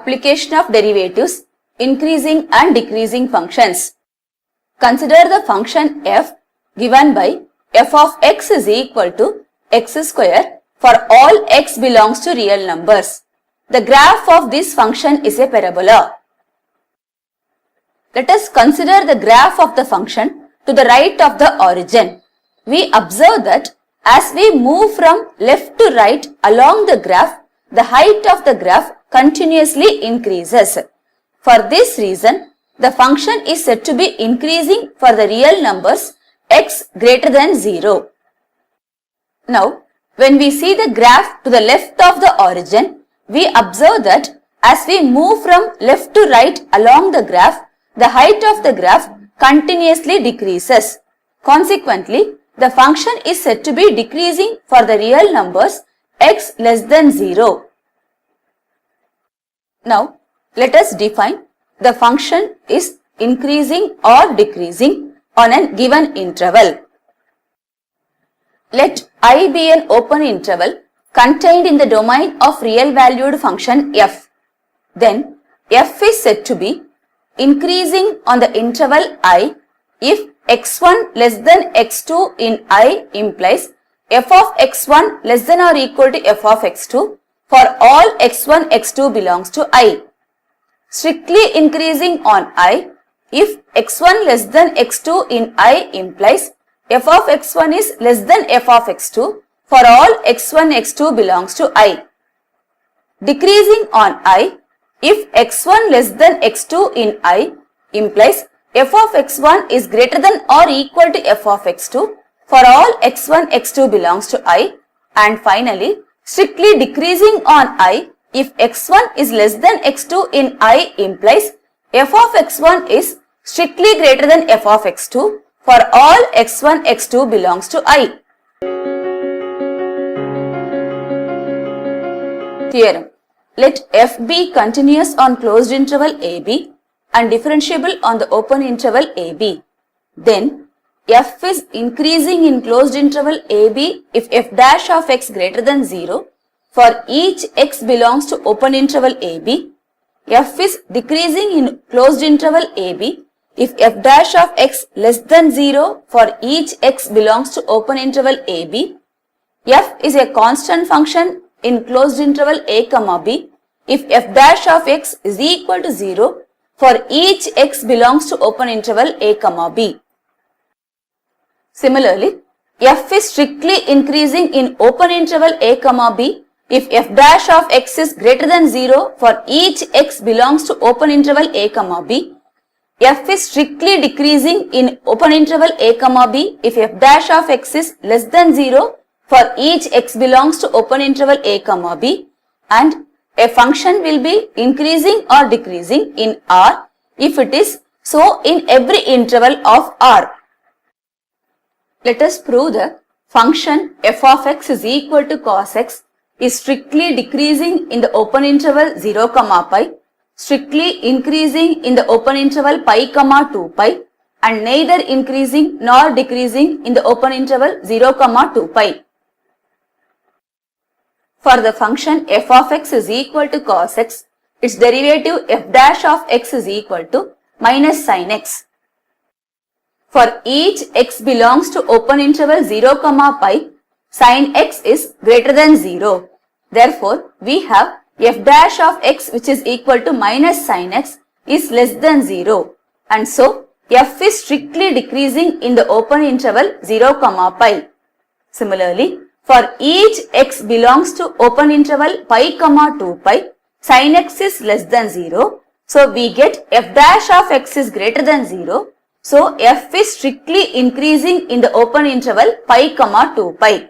Application of derivatives, increasing and decreasing functions. Consider the function f given by f of x is equal to x square for all x belongs to real numbers. The graph of this function is a parabola. Let us consider the graph of the function to the right of the origin. We observe that as we move from left to right along the graph, the height of the graph continuously increases. For this reason, the function is said to be increasing for the real numbers x greater than 0. Now, when we see the graph to the left of the origin, we observe that as we move from left to right along the graph, the height of the graph continuously decreases. Consequently, the function is said to be decreasing for the real numbers x less than 0. Now, let us define the function is increasing or decreasing on a given interval. Let I be an open interval contained in the domain of real valued function f. Then, f is said to be increasing on the interval I if x1 less than x2 in I implies f of x1 less than or equal to f of x2 for all x1, x2 belongs to I. Strictly increasing on I if x1 less than x2 in I implies f of x1 is less than f of x2 for all x1, x2 belongs to I. Decreasing on I if x1 less than x2 in I implies f of x1 is greater than or equal to f of x2 for all x1, x2 belongs to I. And finally, strictly decreasing on I if x1 is less than x2 in I implies f of x1 is strictly greater than f of x2 for all x1, x2 belongs to I. Theorem. Let f be continuous on closed interval ab and differentiable on the open interval ab. Then, f is increasing in closed interval ab if f dash of x greater than 0 for each x belongs to open interval ab. F is decreasing in closed interval ab if f dash of x less than 0 for each x belongs to open interval ab. F is a constant function in closed interval a comma b if f dash of x is equal to 0 for each x belongs to open interval a comma b. Similarly, f is strictly increasing in open interval a comma b if f dash of x is greater than 0 for each x belongs to open interval a comma b. F is strictly decreasing in open interval a comma b if f dash of x is less than 0 for each x belongs to open interval a comma b, and a function will be increasing or decreasing in R if it is so in every interval of R. Let us prove the function f of x is equal to cos x is strictly decreasing in the open interval 0, pi, strictly increasing in the open interval pi, 2 pi, and neither increasing nor decreasing in the open interval 0, 2 pi. For the function f of x is equal to cos x, its derivative f dash of x is equal to minus sin x. For each x belongs to open interval 0, pi, sin x is greater than 0. Therefore, we have f dash of x which is equal to minus sin x is less than 0. And so, f is strictly decreasing in the open interval 0, pi. Similarly, for each x belongs to open interval pi, 2 pi, sin x is less than 0. So, we get f dash of x is greater than 0. So, f is strictly increasing in the open interval pi, 2 pi.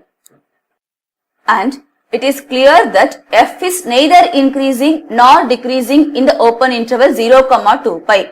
And it is clear that f is neither increasing nor decreasing in the open interval 0, 2 pi.